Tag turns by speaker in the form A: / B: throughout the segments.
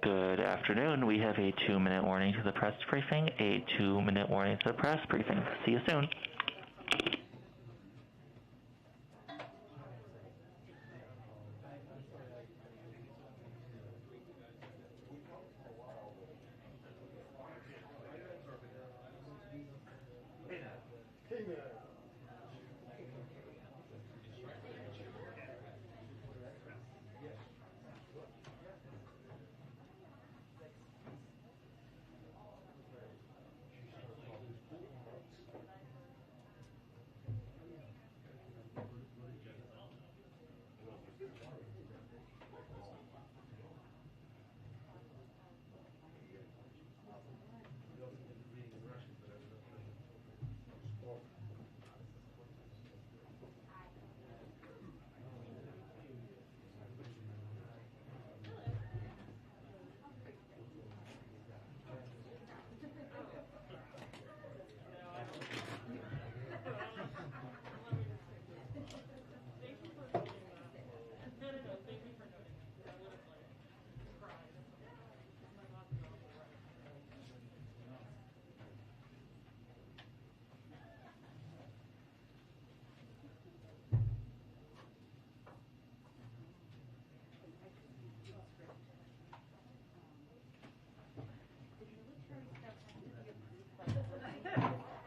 A: Good afternoon. We have a 2-minute warning to the press briefing. A 2-minute warning to the press briefing. See you soon.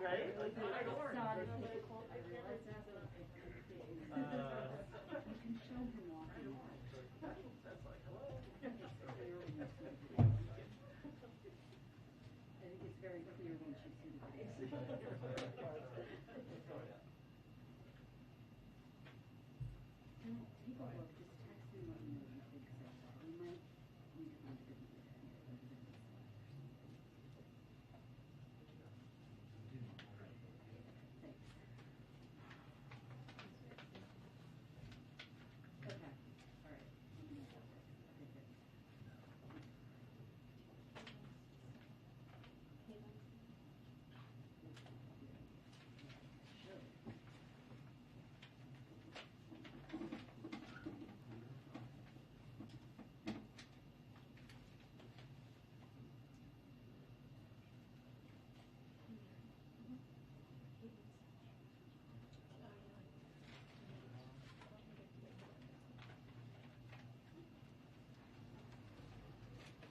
B: Right? Like,
C: it's not as difficult. I realize that, but you can show him walking out.
B: That's like, hello?
C: I think it's very clear when she sees the Don't take a look, just text me what you know you think so far. We might need to find a different way to end it. Thanks. Okay. All right. Okay, good.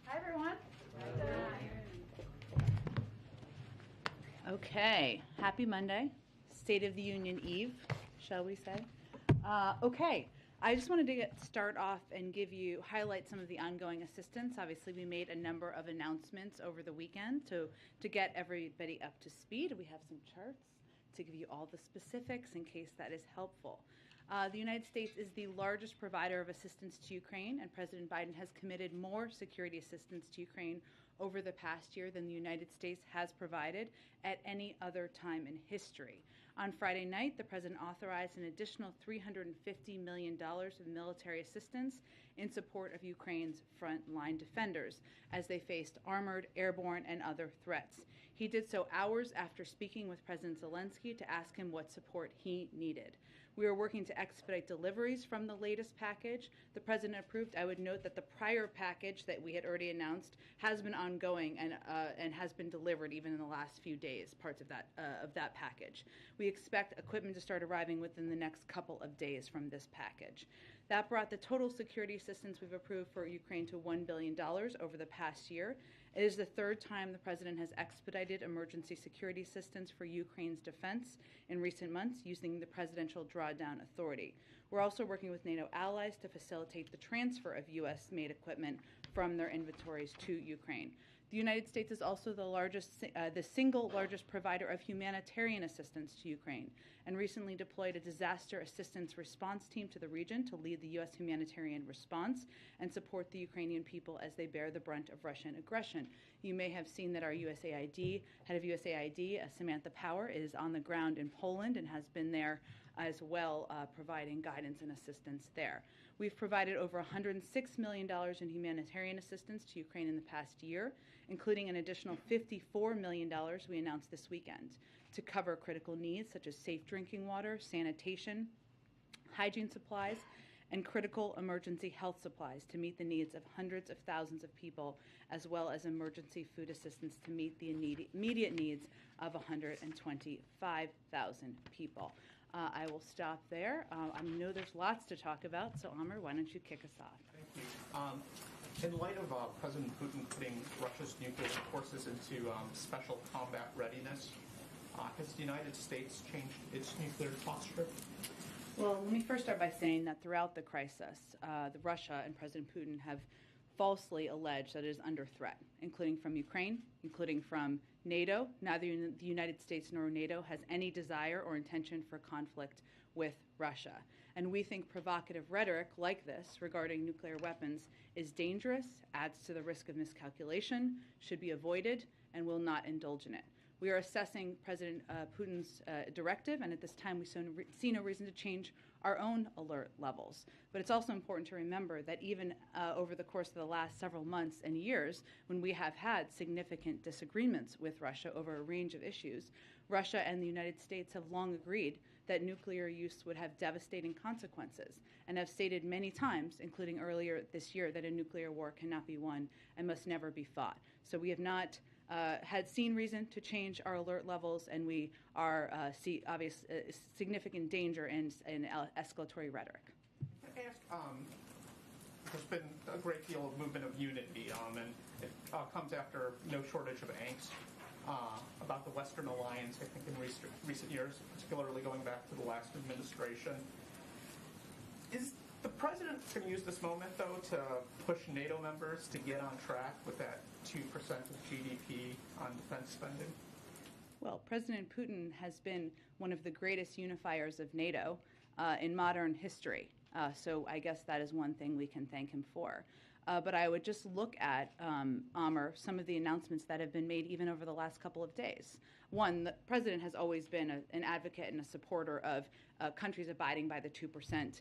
D: Hi, everyone. Okay, happy Monday, State of the Union Eve, shall we say. Okay, I just wanted to start off and highlight some of the ongoing assistance. Obviously, we made a number of announcements over the weekend to get everybody up to speed. We have some charts to give you all the specifics in case that is helpful. The United States is the largest provider of assistance to Ukraine, and President Biden has committed more security assistance to Ukraine over the past year than the United States has provided at any other time in history. On Friday night, the President authorized an additional $350 million of military assistance in support of Ukraine's frontline defenders as they faced armored, airborne, and other threats. He did so hours after speaking with President Zelensky to ask him what support he needed. We are working to expedite deliveries from the latest package the President approved. I would note that the prior package that we had already announced has been ongoing and has been delivered even in the last few days, parts of that package. We expect equipment to start arriving within the next couple of days from this package. That brought the total security assistance we've approved for Ukraine to $1 billion over the past year. It is the third time the President has expedited emergency security assistance for Ukraine's defense in recent months using the Presidential Drawdown Authority. We're also working with NATO allies to facilitate the transfer of U.S.-made equipment from their inventories to Ukraine. The United States is also the single largest provider of humanitarian assistance to Ukraine, and recently deployed a disaster assistance response team to the region to lead the U.S. humanitarian response and support the Ukrainian people as they bear the brunt of Russian aggression. You may have seen that our USAID, head of USAID, Samantha Power, is on the ground in Poland and has been there as well, providing guidance and assistance there. We've provided over $106 million in humanitarian assistance to Ukraine in the past year, including an additional $54 million we announced this weekend to cover critical needs such as safe drinking water, sanitation, hygiene supplies, and critical emergency health supplies to meet the needs of hundreds of thousands of people, as well as emergency food assistance to meet the immediate needs of 125,000 people. I will stop there. I know there's lots to talk about, so Amr, why don't you kick us off?
E: Thank you. In light of President Putin putting Russia's nuclear forces into special combat readiness, has the United States changed its nuclear posture?
D: Well, let me first start by saying that throughout the crisis, Russia and President Putin have falsely alleged that it is under threat, including from Ukraine, including from NATO. Neither the United States nor NATO has any desire or intention for conflict with Russia. And we think provocative rhetoric like this regarding nuclear weapons is dangerous, adds to the risk of miscalculation, should be avoided, and will not indulge in it. We are assessing President Putin's directive, and at this time we see no reason to change our own alert levels. But it's also important to remember that even over the course of the last several months and years, when we have had significant disagreements with Russia over a range of issues, Russia and the United States have long agreed that nuclear use would have devastating consequences, and have stated many times, including earlier this year, that a nuclear war cannot be won and must never be fought. So we have not had seen reason to change our alert levels, and we are see obvious significant danger in escalatory rhetoric.
E: I ask, there's been a great deal of movement of unity, and it comes after no shortage of angst about the Western alliance, I think, in recent years, particularly going back to the last administration. Is the president going to use this moment, though, to push NATO members to get on track with that 2% of GDP on defense spending?
D: Well, President Putin has been one of the greatest unifiers of NATO in modern history. So I guess that is one thing we can thank him for. But I would just look at, Amr, some of the announcements that have been made even over the last couple of days. One, the president has always been an advocate and a supporter of countries abiding by the 2%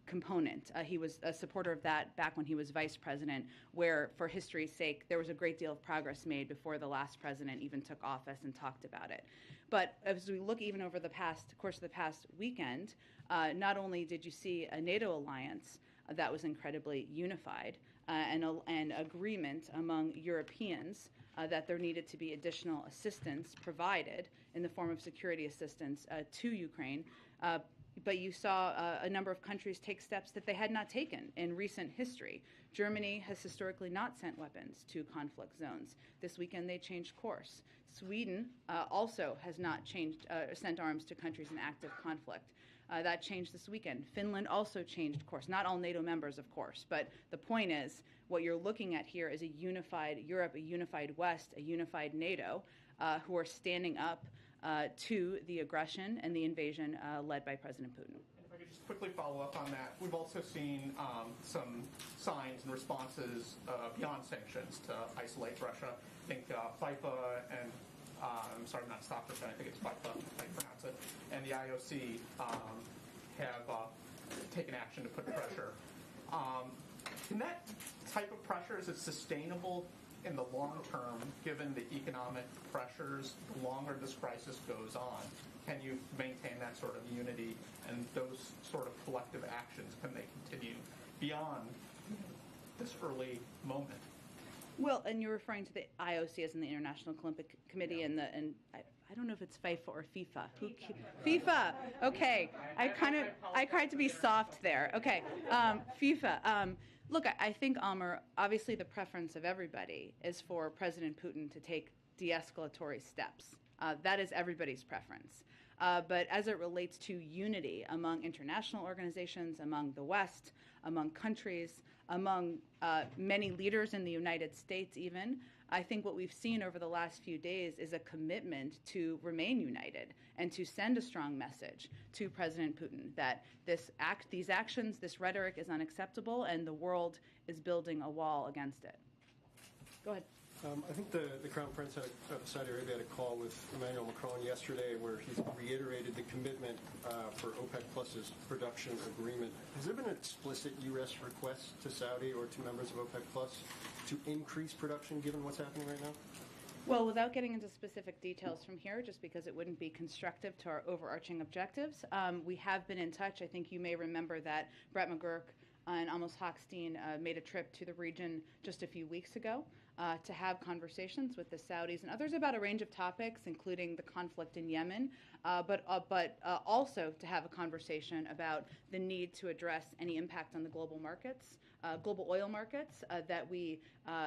D: component. He was a supporter of that back when he was vice president, where, for history's sake, there was a great deal of progress made before the last president even took office and talked about it. But as we look even over the course of the past weekend, not only did you see a NATO alliance that was incredibly unified and agreement among Europeans that there needed to be additional assistance provided in the form of security assistance to Ukraine, but you saw a number of countries take steps that they had not taken in recent history. Germany has historically not sent weapons to conflict zones. This weekend they changed course. Sweden also has not sent arms to countries in active conflict. That changed this weekend. Finland also changed course. Not all NATO members, of course, but the point is what you're looking at here is a unified Europe, a unified West, a unified NATO who are standing up to the aggression and the invasion led by President Putin.
E: And if I could just quickly follow up on that, we've also seen some signs and responses beyond sanctions to isolate Russia. I think FIFA and I'm sorry, not soccer, but I think it's FIFA, I pronounce it, and the IOC have taken action to put pressure. Can that type of pressure, is it sustainable in the long term, given the economic pressures, the longer this crisis goes on? Can you maintain that sort of unity and those sort of collective actions, can they continue beyond this early moment?
D: Well, and you're referring to the IOC as in the International Olympic Committee, yeah. and I don't know if it's FIFA or FIFA. FIFA. Okay, I tried to be soft there. Okay, FIFA. Look, I think, Amr, obviously the preference of everybody is for President Putin to take de-escalatory steps. That is everybody's preference. But as it relates to unity among international organizations, among the West, among countries, among many leaders in the United States even, I think what we've seen over the last few days is a commitment to remain united and to send a strong message to President Putin that these actions, this rhetoric is unacceptable and the world is building a wall against it. Go ahead.
F: I think the Crown Prince of Saudi Arabia had a call with Emmanuel Macron yesterday where he reiterated the commitment for OPEC Plus's production agreement. Has there been an explicit U.S. request to Saudi or to members of OPEC Plus to increase production given what's happening right now?
D: Well, without getting into specific details from here, just because it wouldn't be constructive to our overarching objectives, we have been in touch. I think you may remember that Brett McGurk and Amos Hochstein made a trip to the region just a few weeks ago to have conversations with the Saudis and others about a range of topics, including the conflict in Yemen, but also to have a conversation about the need to address any impact on the global markets, global oil markets that we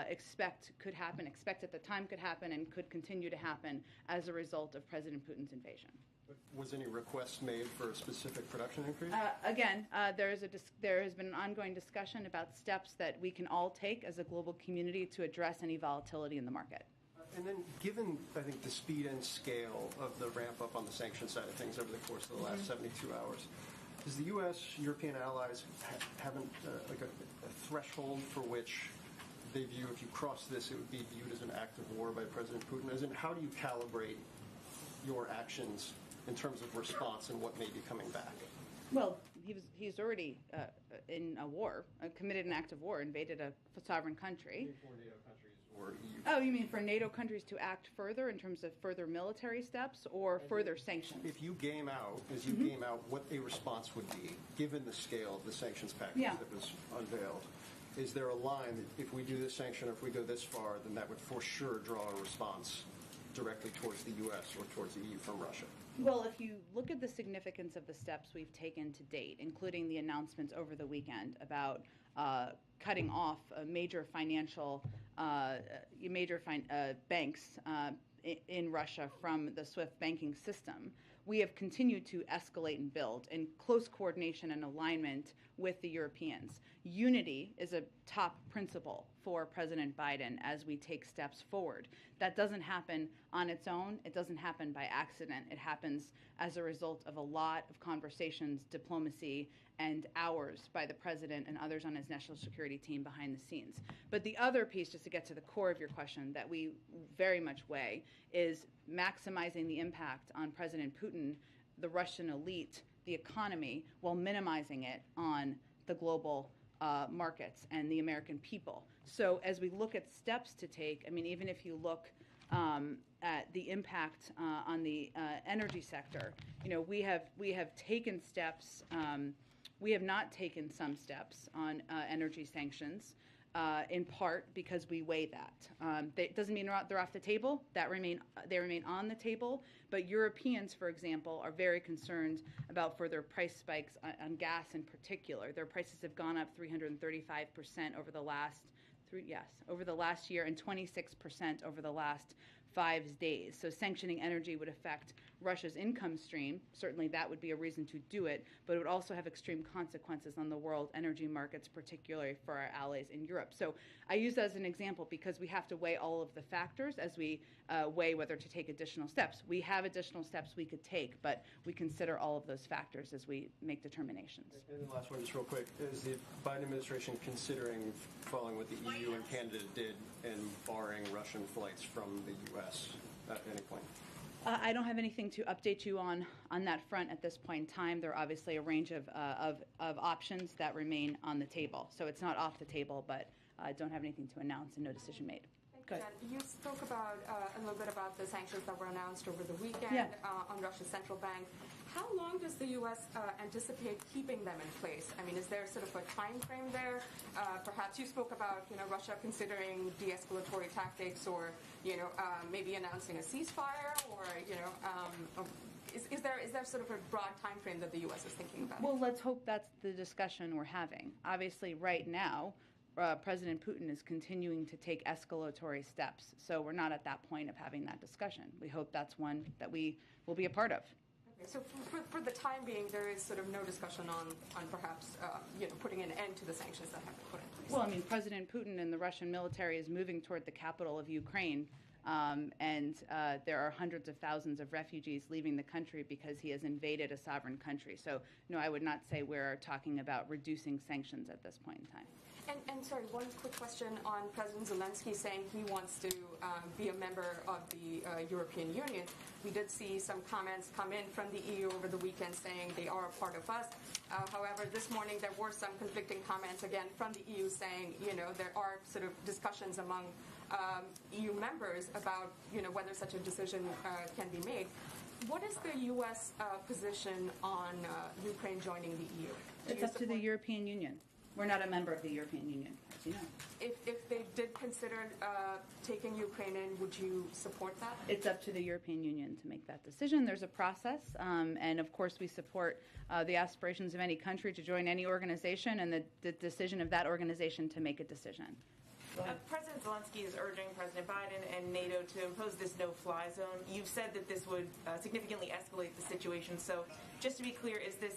D: expect at the time could happen, and could continue to happen as a result of President Putin's invasion.
F: But was any request made for a specific production increase?
D: Again, there has been an ongoing discussion about steps that we can all take as a global community to address any volatility in the market.
F: And then, given, I think, the speed and scale of the ramp-up on the sanction side of things over the course of the last 72 hours, does the U.S., European allies haven't a threshold for which they view, if you cross this, it would be viewed as an act of war by President Putin? As in, how do you calibrate your actions in terms of response and what may be coming back?
D: Well, he's already in a war, committed an act of war, invaded a sovereign country.
F: For NATO countries or EU?
D: Oh, you mean for NATO countries to act further in terms of further military steps or further sanctions?
F: If you game out, game out what a response would be, given the scale of the sanctions package that was unveiled, is there a line that if we do this sanction or if we go this far, then that would for sure draw a response directly towards the U.S. or towards the EU from Russia?
D: Well, if you look at the significance of the steps we've taken to date, including the announcements over the weekend about cutting off major financial banks in Russia from the SWIFT banking system, we have continued to escalate and build in close coordination and alignment with the Europeans. Unity is a top principle for President Biden as we take steps forward. That doesn't happen on its own. It doesn't happen by accident. It happens as a result of a lot of conversations, diplomacy, and hours by the president and others on his national security team behind the scenes. But the other piece, just to get to the core of your question, that we very much weigh is maximizing the impact on President Putin, the Russian elite, the economy, while minimizing it on the global markets and the American people. So as we look at steps to take, I mean, even if you look at the impact on the energy sector, you know, we have taken steps. We have not taken some steps on energy sanctions, in part because we weigh that. That doesn't mean they're off the table. They remain on the table. But Europeans, for example, are very concerned about further price spikes on gas in particular. Their prices have gone up 335% over the last year, and 26% over the last 5 days. So sanctioning energy would affect Russia's income stream. Certainly that would be a reason to do it, but it would also have extreme consequences on the world energy markets, particularly for our allies in Europe. So I use that as an example because we have to weigh all of the factors as we weigh whether to take additional steps. We have additional steps we could take, but we consider all of those factors as we make determinations.
F: And the last one, just real quick, is the Biden administration considering following what the EU and Canada did and barring Russian flights from the U.S. at any point?
D: I don't have anything to update you on that front at this point in time. There are obviously a range of options that remain on the table. So it's not off the table, but I don't have anything to announce and no decision made.
G: Jen, you spoke about a little bit about the sanctions that were announced over the weekend on Russia's central bank. How long does the U.S. Anticipate keeping them in place? I mean, is there sort of a time frame there? Perhaps you spoke about, Russia considering de-escalatory tactics, or, maybe announcing a ceasefire, or, is there sort of a broad time frame that the U.S. is thinking about?
D: Well, let's hope that's the discussion we're having. Obviously, right now, President Putin is continuing to take escalatory steps. So we're not at that point of having that discussion. We hope that's one that we will be a part of.
G: Okay, so for the time being, there is sort of no discussion on perhaps putting an end to the sanctions that have been put in place.
D: Well, I mean, President Putin and the Russian military is moving toward the capital of Ukraine, and there are hundreds of thousands of refugees leaving the country because he has invaded a sovereign country. So, no, I would not say we're talking about reducing sanctions at this point in time.
G: And sorry, one quick question on President Zelensky saying he wants to be a member of the European Union. We did see some comments come in from the EU over the weekend saying they are a part of us. However, this morning there were some conflicting comments again from the EU saying, there are sort of discussions among EU members about, whether such a decision can be made. What is the U.S. position on Ukraine joining the EU?
D: It's up to the European Union. We're not a member of the European Union, as you know.
G: If they did consider taking Ukraine in, would you support that?
D: It's up to the European Union to make that decision. There's a process, and of course we support the aspirations of any country to join any organization and the decision of that organization to make a decision.
H: President Zelensky is urging President Biden and NATO to impose this no-fly zone. You've said that this would significantly escalate the situation. So just to be clear, is this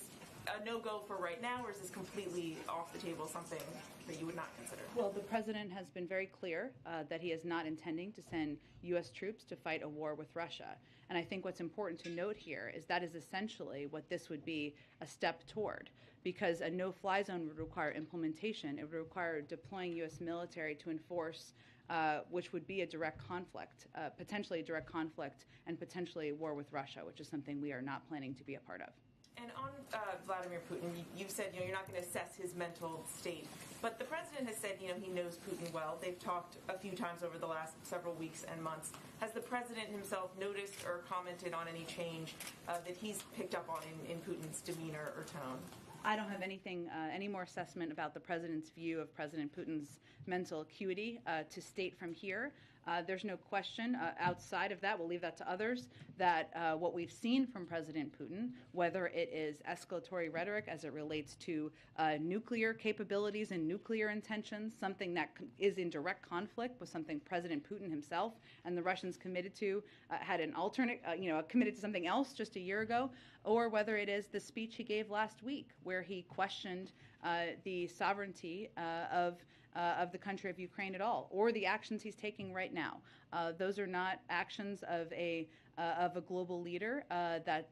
H: a no-go for right now, or is this completely off the table, something that you would not consider?
D: Well, the president has been very clear that he is not intending to send U.S. troops to fight a war with Russia. And I think what's important to note here is that is essentially what this would be a step toward, because a no-fly zone would require implementation. It would require deploying U.S. military to enforce which would be a direct conflict, potentially a direct conflict, and potentially a war with Russia, which is something we are not planning to be a part of.
H: And on Vladimir Putin, you've said you're not going to assess his mental state, but the president has said he knows Putin well. They've talked a few times over the last several weeks and months. Has the president himself noticed or commented on any change that he's picked up on in Putin's demeanor or tone?
D: I don't have anything, any more assessment about the president's view of President Putin's mental acuity to state from here. There's no question outside of that, we'll leave that to others, that what we've seen from President Putin, whether it is escalatory rhetoric as it relates to nuclear capabilities and nuclear intentions, something that is in direct conflict with something President Putin himself and the Russians committed to, had an alternate, committed to something else just a year ago, or whether it is the speech he gave last week where he questioned the sovereignty of the country of Ukraine at all, or the actions he's taking right now. Those are not actions of a global leader that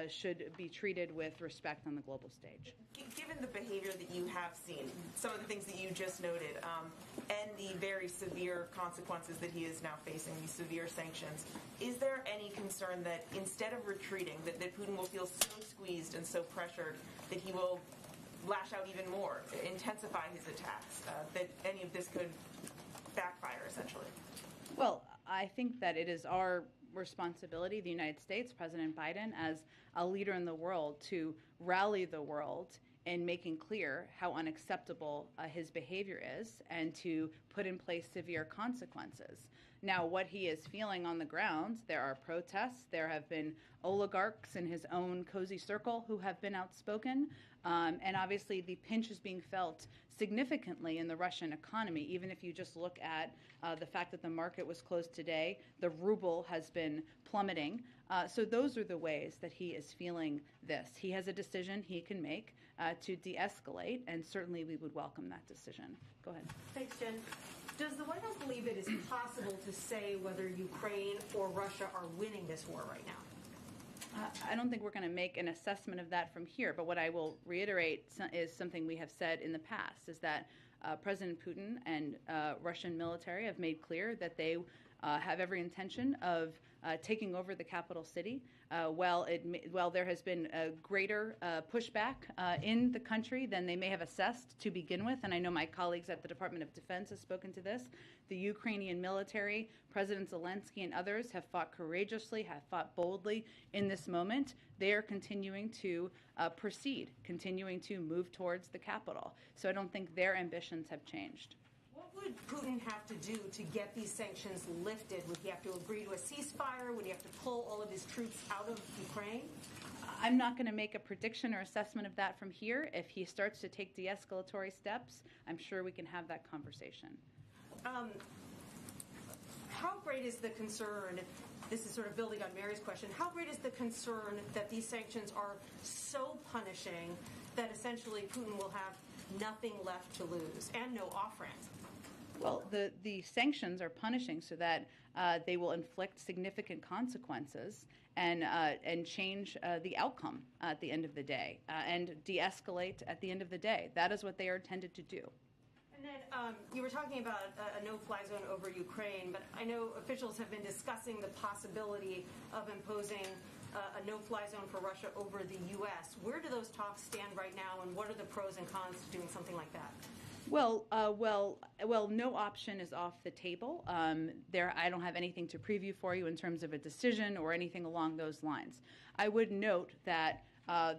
D: should be treated with respect on the global stage.
H: Given the behavior that you have seen, some of the things that you just noted, and the very severe consequences that he is now facing, these severe sanctions, is there any concern that instead of retreating, that Putin will feel so squeezed and so pressured that he will lash out even more, intensify his attacks, that any of this could backfire, essentially?
D: Well, I think that it is our responsibility, the United States, President Biden, as a leader in the world, to rally the world in making clear how unacceptable his behavior is and to put in place severe consequences. Now, what he is feeling on the ground, there are protests. There have been oligarchs in his own cozy circle who have been outspoken. And obviously, the pinch is being felt significantly in the Russian economy. Even if you just look at the fact that the market was closed today, the ruble has been plummeting. So those are the ways that he is feeling this. He has a decision he can make to de-escalate, and certainly we would welcome that decision. Go ahead.
I: Thanks, Jen. Does the White House believe it is possible to say whether Ukraine or Russia are winning this war right now?
D: I don't think we're going to make an assessment of that from here, but what I will reiterate is something we have said in the past, is that President Putin and Russian military have made clear that they have every intention of taking over the capital city. While there has been a greater pushback in the country than they may have assessed to begin with, and I know my colleagues at the Department of Defense have spoken to this, the Ukrainian military, President Zelensky and others have fought courageously, have fought boldly in this moment. They are continuing to proceed, continuing to move towards the capital. So I don't think their ambitions have changed.
I: What would Putin have to do to get these sanctions lifted? Would he have to agree to a ceasefire? Would he have to pull all of his troops out of Ukraine?
D: I'm not going to make a prediction or assessment of that from here. If he starts to take de-escalatory steps, I'm sure we can have that conversation.
I: How great is the concern, this is sort of building on Mary's question, how great is the concern that these sanctions are so punishing that essentially Putin will have nothing left to lose and no off-ramp?
D: Well, the sanctions are punishing so that they will inflict significant consequences, and change the outcome at the end of the day and de-escalate at the end of the day. That is what they are intended to do.
I: And then you were talking about a no-fly zone over Ukraine, but I know officials have been discussing the possibility of imposing a no-fly zone for Russia over the U.S. Where do those talks stand right now, and what are the pros and cons to doing something like that?
D: Well, no option is off the table. I don't have anything to preview for you in terms of a decision or anything along those lines. I would note that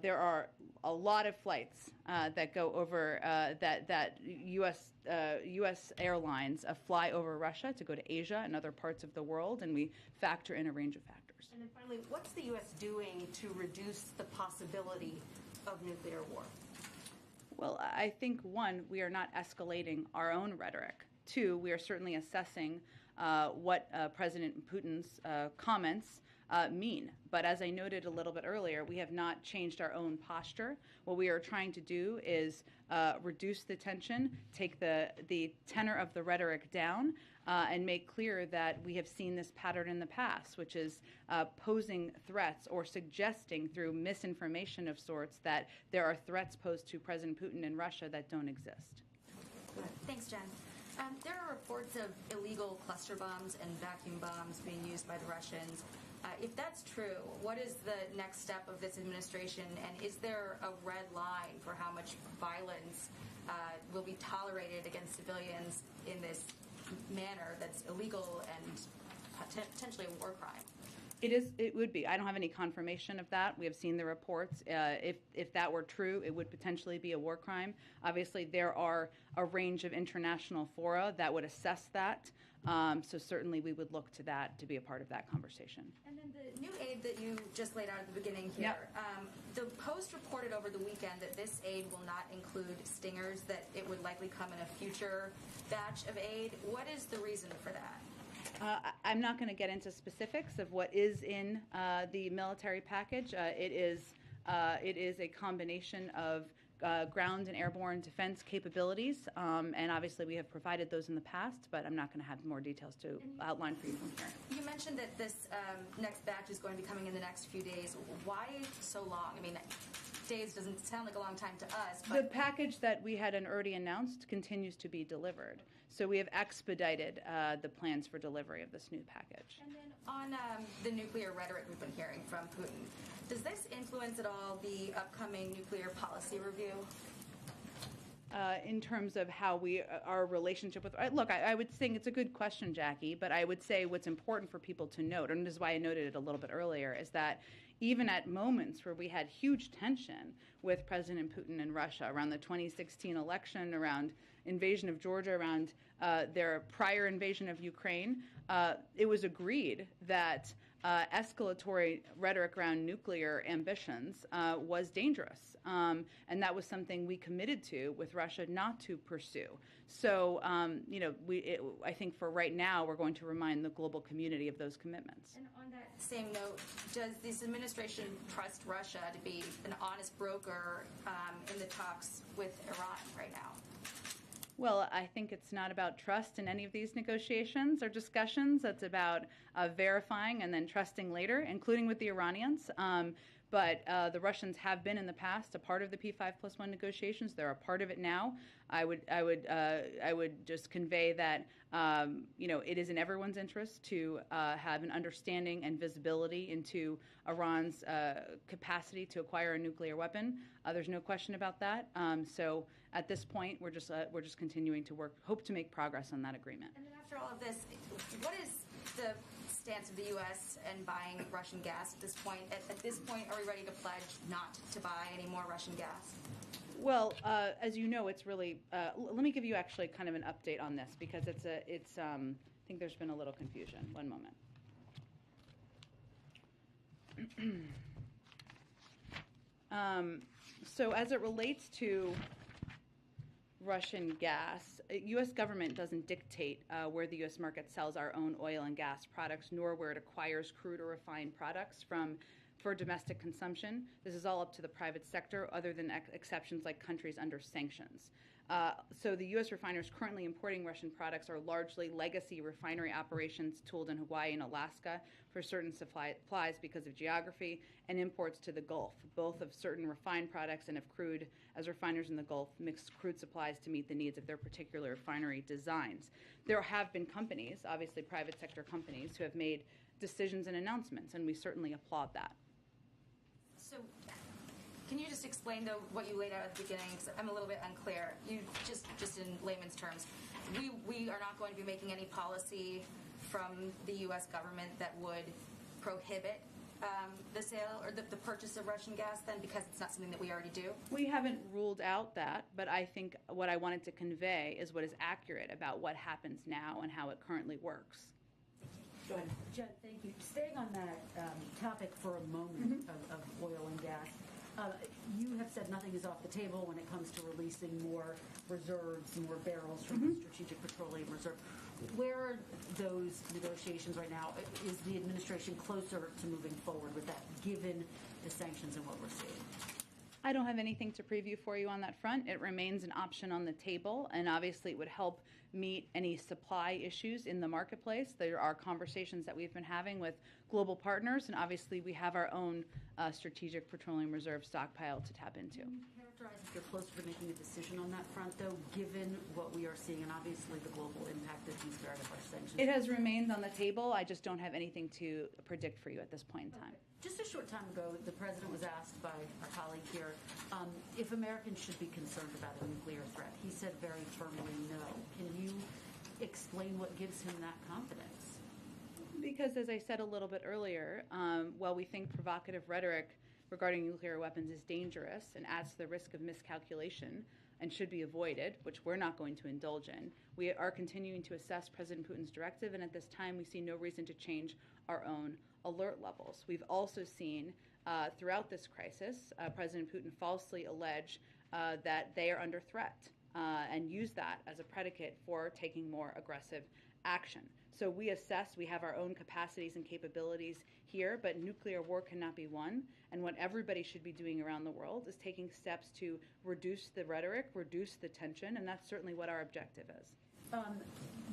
D: there are a lot of flights that go over that U.S. airlines fly over Russia to go to Asia and other parts of the world, and we factor in a range of factors.
I: And then finally, what's the U.S. doing to reduce the possibility of nuclear war?
D: Well, I think, one, we are not escalating our own rhetoric. Two, we are certainly assessing what President Putin's comments mean. But as I noted a little bit earlier, we have not changed our own posture. What we are trying to do is reduce the tension, take the tenor of the rhetoric down, and make clear that we have seen this pattern in the past, which is posing threats or suggesting through misinformation of sorts that there are threats posed to President Putin in Russia that don't exist.
J: Thanks, Jen. There are reports of illegal cluster bombs and vacuum bombs being used by the Russians. If that's true, what is the next step of this administration, and is there a red line for how much violence will be tolerated against civilians in this manner that's illegal and potentially a war crime?
D: It would be. I don't have any confirmation of that. We have seen the reports. If that were true, it would potentially be a war crime. Obviously, there are a range of international fora that would assess that. So certainly we would look to that to be a part of that conversation.
J: And then the new aid that you just laid out at the beginning here, the Post reported over the weekend that this aid will not include stingers, that it would likely come in a future batch of aid. What is the reason for that?
D: I'm not going to get into specifics of what is in the military package. It is a combination of ground and airborne defense capabilities, and obviously we have provided those in the past, but I'm not going to have more details to outline for you from here.
J: You mentioned that this next batch is going to be coming in the next few days. Why so long? I mean, days doesn't sound like a long time to us. But
D: the package that we had already announced continues to be delivered. So we have expedited the plans for delivery of this new package.
J: And then on the nuclear rhetoric we've been hearing from Putin, does this influence at all the upcoming nuclear policy review?
D: In terms of how our relationship with, look, I would think it's a good question, Jackie, but I would say what's important for people to note, and this is why I noted it a little bit earlier, is that even at moments where we had huge tension with President Putin and Russia around the 2016 election, around invasion of Georgia, around their prior invasion of Ukraine, it was agreed that escalatory rhetoric around nuclear ambitions was dangerous. And that was something we committed to with Russia not to pursue. So, I think for right now, we're going to remind the global community of those commitments.
J: And on that same note, does this administration trust Russia to be an honest broker in the talks with Iran right now?
D: Well, I think it's not about trust in any of these negotiations or discussions. It's about verifying and then trusting later, including with the Iranians. But the Russians have been in the past a part of the P5+1 negotiations. They're a part of it now. I would just convey that it is in everyone's interest to have an understanding and visibility into Iran's capacity to acquire a nuclear weapon. There's no question about that. So at this point, we're just continuing to hope to make progress on that agreement.
J: And then after all of this, what is the stance of the U.S. and buying Russian gas at this point? At this point, are we ready to pledge not to buy any more Russian gas?
D: Well, as you know, it's really. Let me give you actually kind of an update on this because I think there's been a little confusion. One moment. So as it relates to Russian gas, U.S. government doesn't dictate where the U.S. market sells our own oil and gas products, nor where it acquires crude or refined products for domestic consumption. This is all up to the private sector, other than exceptions like countries under sanctions. So the U.S. refiners currently importing Russian products are largely legacy refinery operations tooled in Hawaii and Alaska for certain supplies because of geography, and imports to the Gulf, both of certain refined products and of crude, as refiners in the Gulf mix crude supplies to meet the needs of their particular refinery designs. There have been companies, obviously private sector companies, who have made decisions and announcements, and we certainly applaud that.
J: So, can you just explain, though, what you laid out at the beginning? Because I'm a little bit unclear. You just in layman's terms, we are not going to be making any policy from the U.S. government that would prohibit the sale or the purchase of Russian gas, then, because it's not something that we already do?
D: We haven't ruled out that, but I think what I wanted to convey is what is accurate about what happens now and how it currently works.
C: Jen, thank you. Staying on that topic for a moment of oil and gas, you have said nothing is off the table when it comes to releasing more reserves, more barrels from the Strategic Petroleum Reserve. Where are those negotiations right now? Is the administration closer to moving forward with that, given the sanctions and what we're seeing?
D: I don't have anything to preview for you on that front. It remains an option on the table, and obviously it would help meet any supply issues in the marketplace. There are conversations that we've been having with global partners, and obviously we have our own strategic petroleum reserve stockpile to tap into.
C: Can you characterize if you're closer to making a decision on that front, though, given what we are seeing and obviously the global impact of these very harsh sanctions?
D: It has remained on the table. I just don't have anything to predict for you at this point in time.
C: Just a short time ago, the president was asked by a colleague here if Americans should be concerned about a nuclear threat. He said very firmly no. Can you explain what gives him that confidence?
D: Because, as I said a little bit earlier, while we think provocative rhetoric regarding nuclear weapons is dangerous and adds to the risk of miscalculation and should be avoided, which we're not going to indulge in, we are continuing to assess President Putin's directive, and at this time we see no reason to change our own alert levels. We've also seen throughout this crisis President Putin falsely allege that they are under threat and use that as a predicate for taking more aggressive action. So we assess, we have our own capacities and capabilities here, but nuclear war cannot be won. And what everybody should be doing around the world is taking steps to reduce the rhetoric, reduce the tension, and that's certainly what our objective is.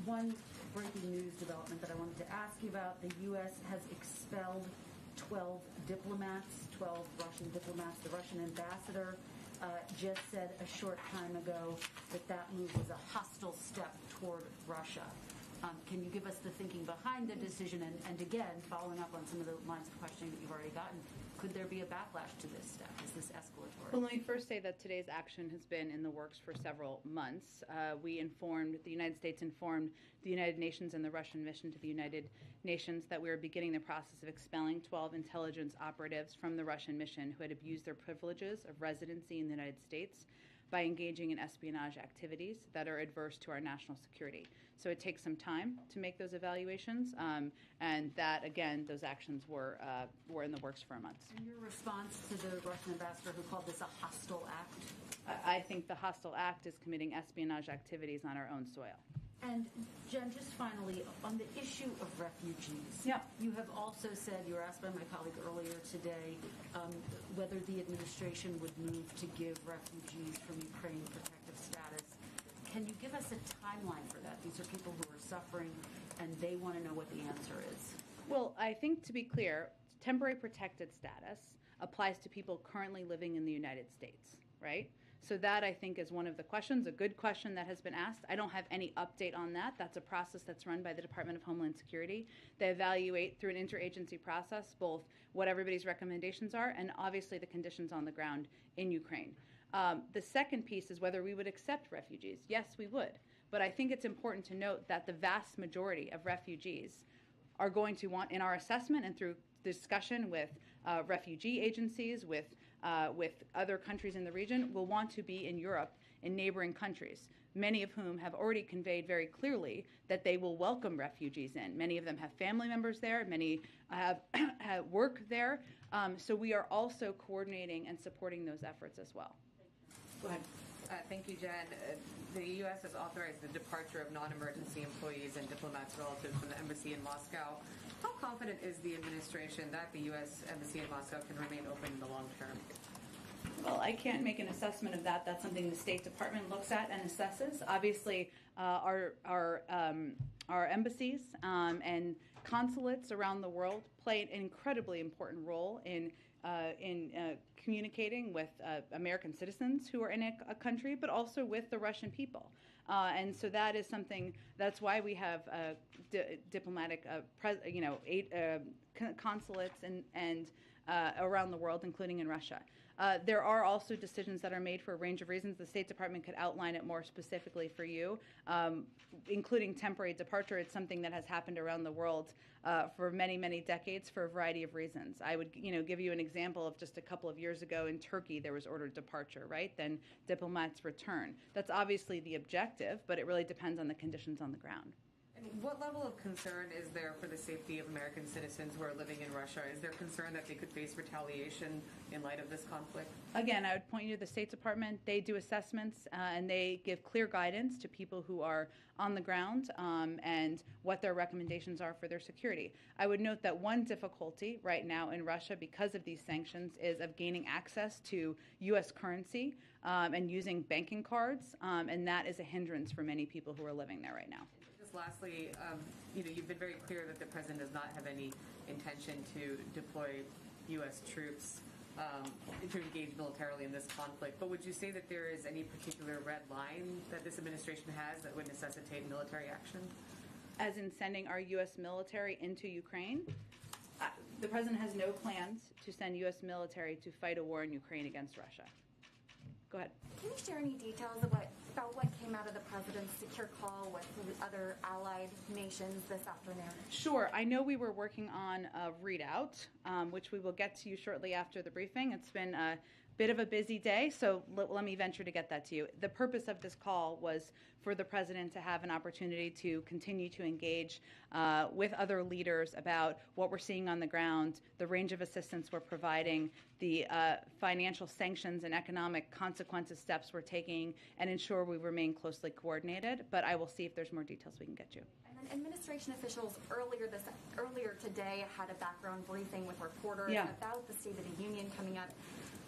C: One breaking news development that I wanted to ask you about, the U.S. has expelled 12 diplomats, 12 Russian diplomats. The Russian ambassador just said a short time ago that move was a hostile step toward Russia. Can you give us the thinking behind the decision? And again, following up on some of the lines of questioning that you've already gotten, could there be a backlash to this step? Is this escalatory?
D: Well, let me first say that today's action has been in the works for several months. The United States informed the United Nations and the Russian mission to the United Nations that we were beginning the process of expelling 12 intelligence operatives from the Russian mission who had abused their privileges of residency in the United States by engaging in espionage activities that are adverse to our national security. So it takes some time to make those evaluations, and that, again, those actions were in the works for a month.
C: And your response to the Russian ambassador who called this a hostile act?
D: I think the hostile act is committing espionage activities on our own soil.
C: And Jen, just finally, on the issue of refugees, you have also said, you were asked by my colleague earlier today, whether the administration would move to give refugees from Ukraine protective status. Can you give us a timeline for that? These are people who are suffering, and they want to know what the answer is.
D: Well, I think, to be clear, temporary protected status applies to people currently living in the United States, right? So that, I think, is one of the questions, a good question that has been asked. I don't have any update on that. That's a process that's run by the Department of Homeland Security. They evaluate through an interagency process both what everybody's recommendations are and obviously the conditions on the ground in Ukraine. The second piece is whether we would accept refugees. Yes, we would. But I think it's important to note that the vast majority of refugees are going to want, in our assessment and through discussion with refugee agencies, with other countries in the region, will want to be in Europe, in neighboring countries, many of whom have already conveyed very clearly that they will welcome refugees in. Many of them have family members there. Many have work there. So we are also coordinating and supporting those efforts as well.
K: Go ahead. Thank you, Jen. The U.S. has authorized the departure of non-emergency employees and diplomats relative from the embassy in Moscow. How confident is the administration that the U.S. embassy in Moscow can remain open in the long term?
D: Well, I can't make an assessment of that. That's something the State Department looks at and assesses. Obviously, our embassies and consulates around the world play an incredibly important role in communicating with American citizens who are in a country, but also with the Russian people. And so that is something. That's why we have diplomatic, consulates and around the world, including in Russia. There are also decisions that are made for a range of reasons. The State Department could outline it more specifically for you, including temporary departure. It's something that has happened around the world for many, many decades for a variety of reasons. I would, give you an example of just a couple of years ago in Turkey, there was ordered departure, right? Then diplomats return. That's obviously the objective, but it really depends on the conditions on the ground.
K: What level of concern is there for the safety of American citizens who are living in Russia? Is there concern that they could face retaliation in light of this conflict?
D: Again, I would point you to the State Department. They do assessments and they give clear guidance to people who are on the ground and what their recommendations are for their security. I would note that one difficulty right now in Russia because of these sanctions is of gaining access to U.S. currency and using banking cards, and that is a hindrance for many people who are living there right now.
K: Lastly, you've been very clear that the president does not have any intention to deploy U.S. troops to engage militarily in this conflict. But would you say that there is any particular red line that this administration has that would necessitate military action?
D: As in sending our U.S. military into Ukraine? The president has no plans to send U.S. military to fight a war in Ukraine against Russia. Go ahead.
J: Can you share any details about what came out of the president's secure call with the other allied nations this afternoon?
D: Sure. I know we were working on a readout, which we will get to you shortly after the briefing. It's been a bit of a busy day, so let me venture to get that to you. The purpose of this call was for the president to have an opportunity to continue to engage with other leaders about what we're seeing on the ground, the range of assistance we're providing, the financial sanctions and economic consequences steps we're taking, and ensure we remain closely coordinated. But I will see if there's more details we can get you.
J: And then administration officials earlier today had a background briefing with reporters about the State of the Union coming up.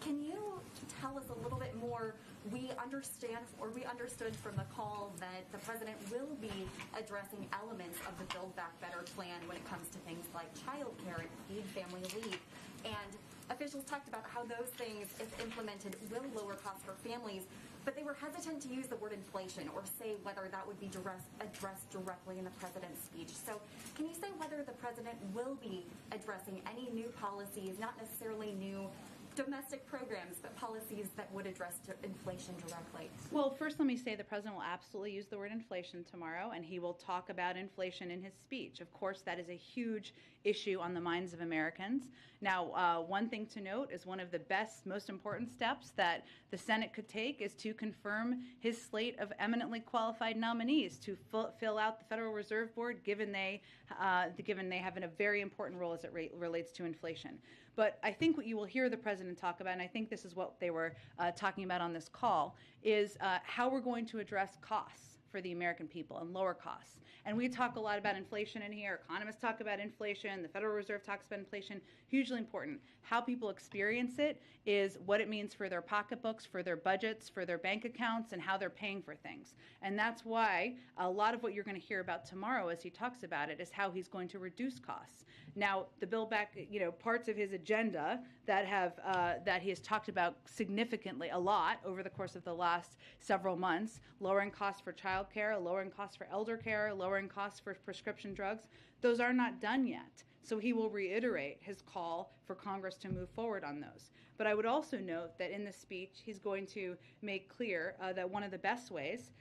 J: Can you tell us a little bit more? We understood from the call that the president will be addressing elements of the Build Back Better plan when it comes to things like child care and paid family leave. And officials talked about how those things, if implemented, will lower costs for families, but they were hesitant to use the word inflation or say whether that would be addressed directly in the president's speech. So can you say whether the president will be addressing any new policies, not necessarily new domestic programs, but policies that would address inflation directly?
D: Well, first let me say the president will absolutely use the word inflation tomorrow, and he will talk about inflation in his speech. Of course, that is a huge issue on the minds of Americans. Now, one thing to note is one of the best, most important steps that the Senate could take is to confirm his slate of eminently qualified nominees to fill out the Federal Reserve Board, given they have a very important role as it relates to inflation. But I think what you will hear the president talk about, and I think this is what they were talking about on this call, is how we're going to address costs for the American people and lower costs. And we talk a lot about inflation in here. Economists talk about inflation. The Federal Reserve talks about inflation. Hugely important. How people experience it is what it means for their pocketbooks, for their budgets, for their bank accounts, and how they're paying for things. And that's why a lot of what you're going to hear about tomorrow as he talks about it is how he's going to reduce costs. Now, the Build Back, parts of his agenda that he has talked about significantly a lot over the course of the last several months, lowering costs for child care, lowering costs for elder care, lowering costs for prescription drugs, those are not done yet. So he will reiterate his call for Congress to move forward on those. But I would also note that in the speech, he's going to make clear that one of the best ways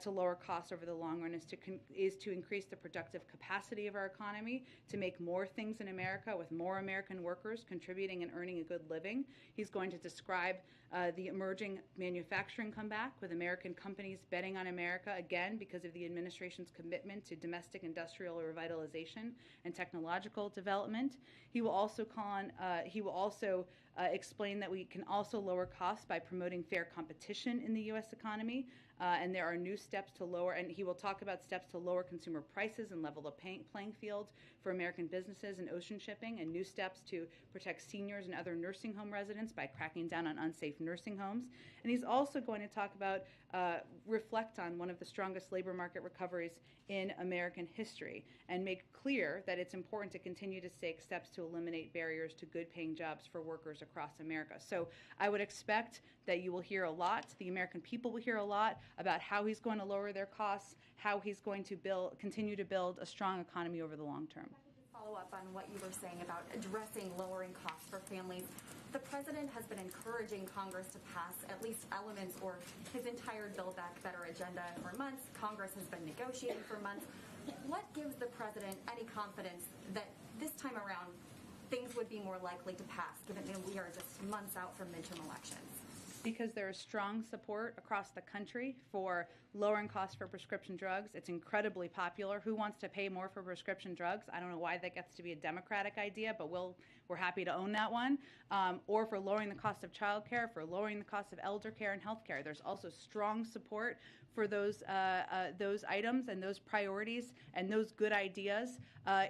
D: to lower costs over the long run is to increase the productive capacity of our economy, to make more things in America with more American workers contributing and earning a good living. He's going to describe the emerging manufacturing comeback with American companies betting on America again because of the administration's commitment to domestic industrial revitalization and technological development. He will also explain that we can also lower costs by promoting fair competition in the U.S. economy, and there are new steps to lower, and he will talk about steps to lower consumer prices and level the playing field for American businesses and ocean shipping, and new steps to protect seniors and other nursing home residents by cracking down on unsafe nursing homes. And he's also going to talk about, reflect on one of the strongest labor market recoveries in American history, and make clear that it's important to continue to take steps to eliminate barriers to good-paying jobs for workers across America. So I would expect that you will hear a lot, the American people will hear a lot about how he's going to lower their costs, how he's going to continue to build a strong economy over the long term.
J: If I could just follow up on what you were saying about addressing lowering costs for families. The president has been encouraging Congress to pass at least elements or his entire Build Back Better agenda for months. Congress has been negotiating for months. What gives the president any confidence that this time around things would be more likely to pass, given that we are just months out from midterm elections?
D: Because there is strong support across the country for lowering costs for prescription drugs. It's incredibly popular. Who wants to pay more for prescription drugs? I don't know why that gets to be a Democratic idea, but we're happy to own that one. Or for lowering the cost of child care, for lowering the cost of elder care and health care. There's also strong support for those items and those priorities and those good ideas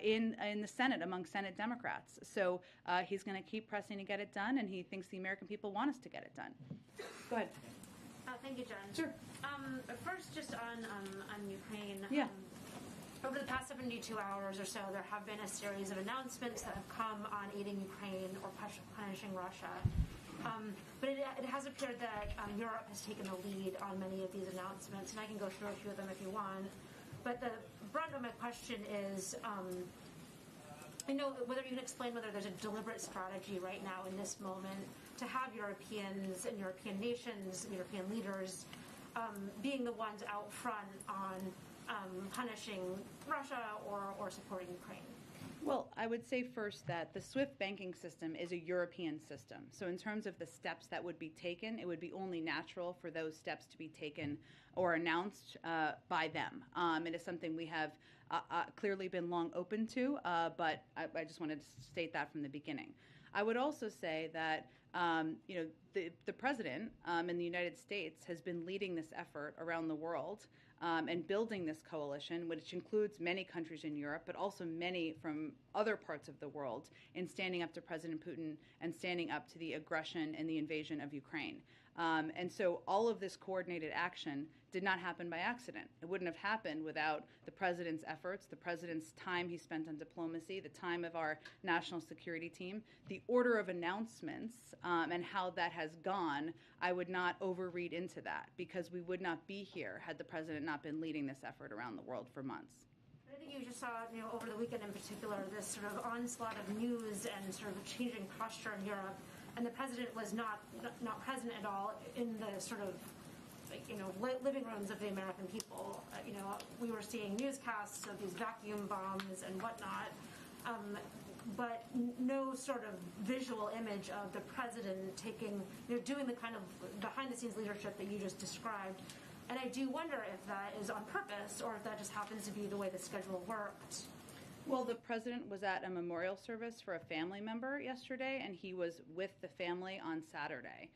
D: in the Senate among Senate Democrats. So he's going to keep pressing to get it done, and he thinks the American people want us to get it done. Go ahead.
L: Thank you, Jen.
D: Sure.
L: First, just on Ukraine.
D: Yeah.
L: Over the past 72 hours or so, there have been a series of announcements that have come on aiding Ukraine or punishing Russia. But it has appeared that Europe has taken the lead on many of these announcements, and I can go through a few of them if you want. But the brunt of my question is, whether you can explain whether there's a deliberate strategy right now in this moment to have Europeans and European nations and European leaders being the ones out front on punishing Russia or supporting Ukraine.
D: Well, I would say first that the SWIFT banking system is a European system. So in terms of the steps that would be taken, it would be only natural for those steps to be taken or announced by them. It is something we have clearly been long open to, but I just wanted to state that from the beginning. I would also say that the president in the United States has been leading this effort around the world and building this coalition, which includes many countries in Europe, but also many from other parts of the world, in standing up to President Putin and standing up to the aggression and the invasion of Ukraine. And so all of this coordinated action did not happen by accident. It wouldn't have happened without the president's efforts, the president's time he spent on diplomacy, the time of our national security team, the order of announcements, and how that has gone. I would not overread into that, because we would not be here had the president not been leading this effort around the world for months.
L: I think you just saw, over the weekend in particular, this sort of onslaught of news and sort of a changing posture in Europe, and the president was not present at all in the sort of, living rooms of the American people. We were seeing newscasts of these vacuum bombs and whatnot, but no sort of visual image of the president doing the kind of behind-the-scenes leadership that you just described. And I do wonder if that is on purpose or if that just happens to be the way the schedule worked.
D: Well, the president was at a memorial service for a family member yesterday, and he was with the family on Saturday.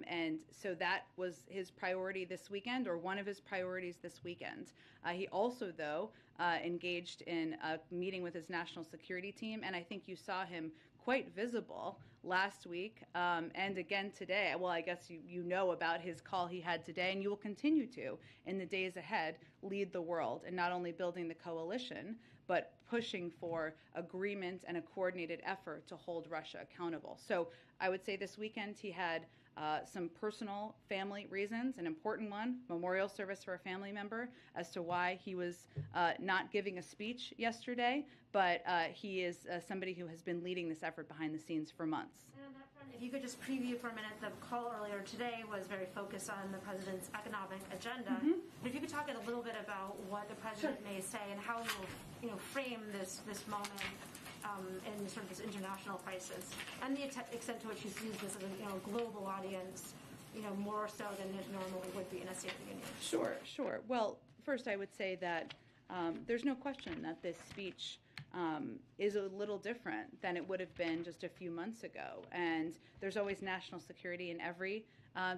D: And so that was his priority this weekend, or one of his priorities this weekend. He also, though, engaged in a meeting with his national security team, and I think you saw him quite visible last week and again today. Well, I guess you know about his call he had today, and you will continue to, in the days ahead, lead the world in not only building the coalition, but pushing for agreement and a coordinated effort to hold Russia accountable. So I would say this weekend he had some personal family reasons, an important one, memorial service for a family member, as to why he was not giving a speech yesterday, but he is somebody who has been leading this effort behind the scenes for months.
L: And on that front, if you could just preview for a minute, the call earlier today was very focused on the president's economic agenda. Mm-hmm. If you could talk a little bit about what the president may say and how he will frame this moment in sort of this international crisis, and the extent to which he sees this as a global audience, more so than it normally would be in a State of the Union.
D: Sure. Well, first I would say that there's no question that this speech is a little different than it would have been just a few months ago. And there's always national security in every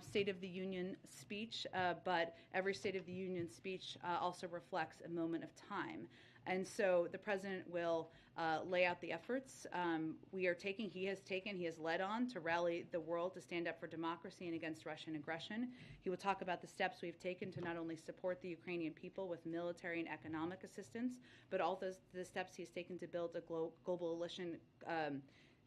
D: State of the Union speech, but every State of the Union speech also reflects a moment of time. And so the president will lay out the efforts he has led on to rally the world to stand up for democracy and against Russian aggression. He will talk about the steps we've taken to not only support the Ukrainian people with military and economic assistance, but also the steps he's taken to build a global coalition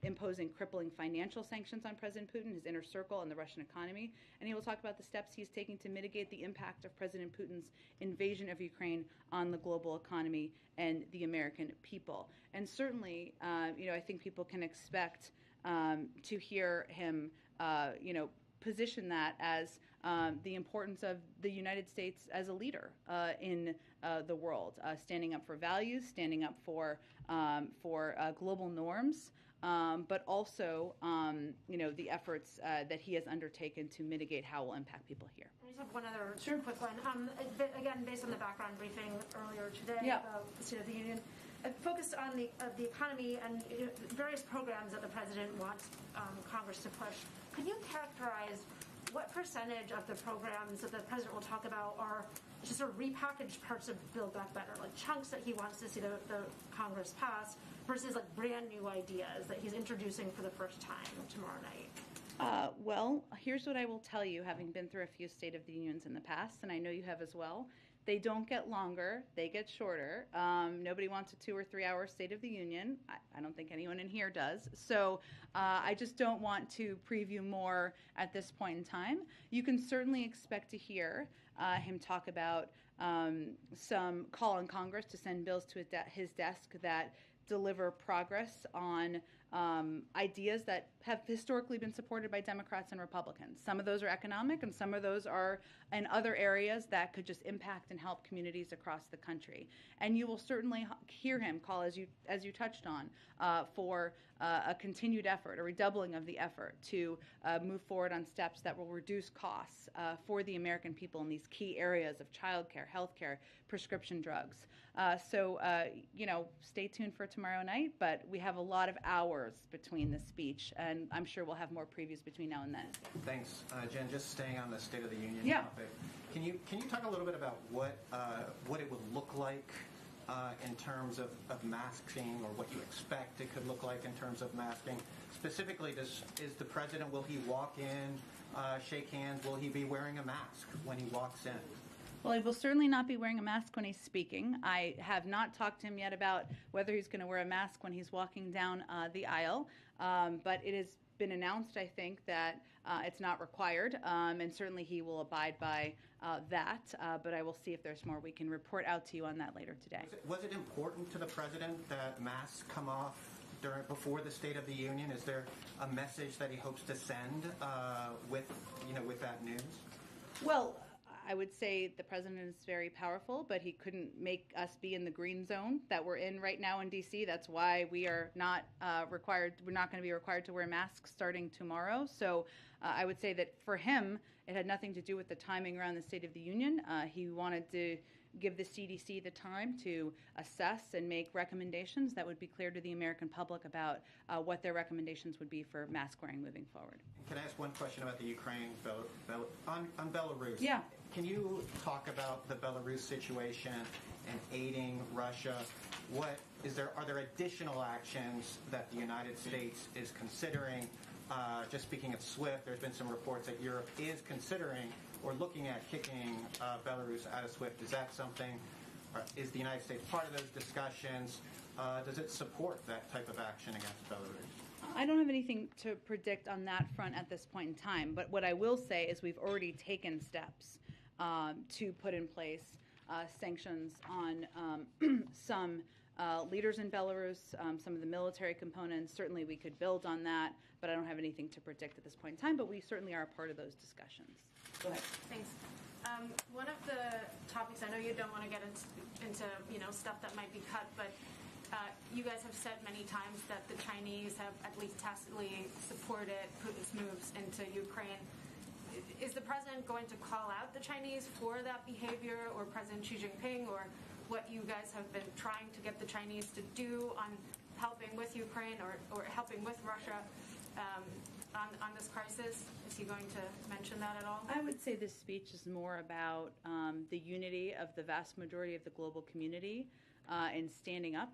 D: imposing crippling financial sanctions on President Putin, his inner circle, and the Russian economy. And he will talk about the steps he's taking to mitigate the impact of President Putin's invasion of Ukraine on the global economy and the American people. And certainly, I think people can expect to hear him, position that as the importance of the United States as a leader in the world, standing up for values, standing up for global norms, but also, the efforts that he has undertaken to mitigate how it will impact people here.
L: I just have one other quick one. Again, based on the background briefing earlier today about the State of the Union, focused on the economy and various programs that the president wants Congress to push. Could you characterize what percentage of the programs that the president will talk about are just sort of repackaged parts of Build Back Better, like chunks that he wants to see the Congress pass, versus like brand new ideas that he's introducing for the first time tomorrow night?
D: Well, here's what I will tell you, having been through a few State of the Unions in the past, and I know you have as well. They don't get longer, they get shorter. Nobody wants a 2 or 3 hour State of the Union. I don't think anyone in here does. So I just don't want to preview more at this point in time. You can certainly expect to hear him talk about some call on Congress to send bills to his desk that deliver progress on ideas that have historically been supported by Democrats and Republicans. Some of those are economic, and some of those are in other areas that could just impact and help communities across the country. And you will certainly hear him call, as you touched on, for a continued effort, a redoubling of the effort to move forward on steps that will reduce costs for the American people in these key areas of childcare, healthcare, prescription drugs. So stay tuned for tomorrow night, but we have a lot of hours between the speech, and I'm sure we'll have more previews between now and then.
F: Thanks, Jen. Just staying on the State of the Union topic, can you talk a little bit about what it would look like in terms of masking, or what you expect it could look like in terms of masking? Specifically, is the president, will he walk in, shake hands, will he be wearing a mask when he walks in?
D: Well, he will certainly not be wearing a mask when he's speaking. I have not talked to him yet about whether he's going to wear a mask when he's walking down the aisle, but it has been announced, I think, that it's not required, and certainly he will abide by that, but I will see if there's more. We can report out to you on that later today.
F: Was it important to the president that masks come off before the State of the Union? Is there a message that he hopes to send with that news?
D: Well, I would say the president is very powerful, but he couldn't make us be in the green zone that we're in right now in D.C. That's why we are not required. We're not going to be required to wear masks starting tomorrow. So I would say that for him, it had nothing to do with the timing around the State of the Union. He wanted to give the CDC the time to assess and make recommendations that would be clear to the American public about what their recommendations would be for mask wearing moving forward.
F: Can I ask one question about the Ukraine, on Belarus?
D: Yeah.
F: Can you talk about the Belarus situation and aiding Russia? Are there additional actions that the United States is considering? Just speaking of SWIFT, there's been some reports that Europe is considering or looking at kicking Belarus out of SWIFT. Is that something? Is the United States part of those discussions? Does it support that type of action against Belarus?
D: I don't have anything to predict on that front at this point in time, but what I will say is we've already taken steps to put in place sanctions on some leaders in Belarus, some of the military components. Certainly we could build on that, but I don't have anything to predict at this point in time, but we certainly are a part of those discussions. Go ahead.
L: Thanks. One of the topics, I know you don't want to get into stuff that might be cut, but you guys have said many times that the Chinese have at least tacitly supported Putin's moves into Ukraine. Is the president going to call out the Chinese for that behavior, or President Xi Jinping, or what you guys have been trying to get the Chinese to do on helping with Ukraine or helping with Russia? on this crisis? Is he going to mention that at all?
D: I would say this speech is more about the unity of the vast majority of the global community in standing up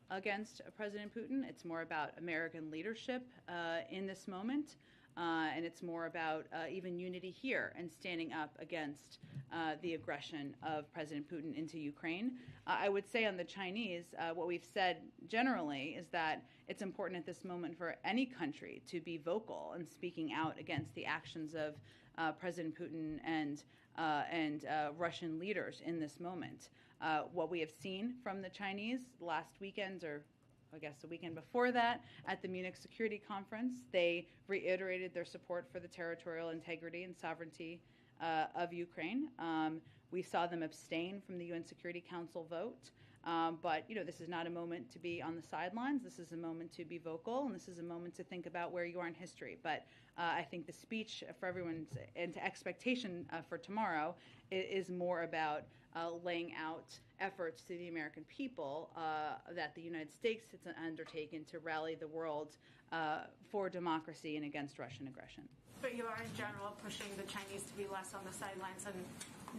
D: against President Putin. It's more about American leadership in this moment. And it's more about even unity here and standing up against the aggression of President Putin into Ukraine. I would say on the Chinese, what we've said generally is that it's important at this moment for any country to be vocal and speaking out against the actions of President Putin and Russian leaders in this moment. What we have seen from the Chinese last weekend, or I guess the weekend before that, at the Munich Security Conference, they reiterated their support for the territorial integrity and sovereignty of Ukraine. We saw them abstain from the UN Security Council vote. But, this is not a moment to be on the sidelines. This is a moment to be vocal, and this is a moment to think about where you are in history. But I think the speech for everyone's into expectation for tomorrow is more about laying out efforts to the American people that the United States has undertaken to rally the world for democracy and against Russian aggression.
L: But you are in general pushing the Chinese to be less on the sidelines and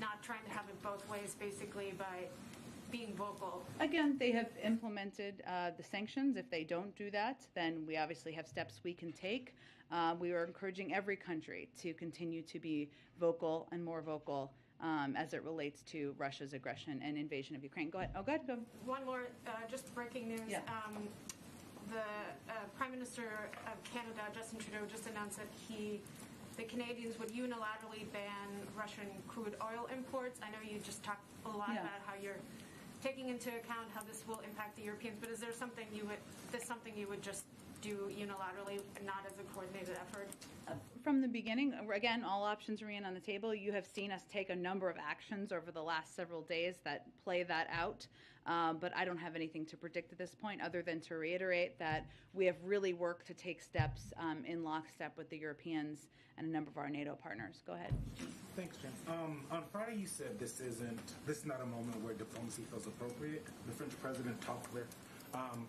L: not trying to have it both ways, basically, by being vocal. Again,
D: they have implemented the sanctions. If they don't do that, then we obviously have steps we can take. We are encouraging every country to continue to be vocal and more vocal as it relates to Russia's aggression and invasion of Ukraine. Go ahead. Oh, go ahead. Go.
L: One more, just breaking news.
D: Yeah.
L: The Prime Minister of Canada, Justin Trudeau, just announced that the Canadians would unilaterally ban Russian crude oil imports. I know you just talked a lot about how you're taking into account how this will impact the Europeans, but is there something you would just do unilaterally and not as a coordinated effort?
D: From the beginning, again, all options remain on the table. You have seen us take a number of actions over the last several days that play that out, but I don't have anything to predict at this point other than to reiterate that we have really worked to take steps in lockstep with the Europeans and a number of our NATO partners. Go ahead.
M: Thanks, Jen. On Friday, you said this is not a moment where diplomacy feels appropriate. The French president talked with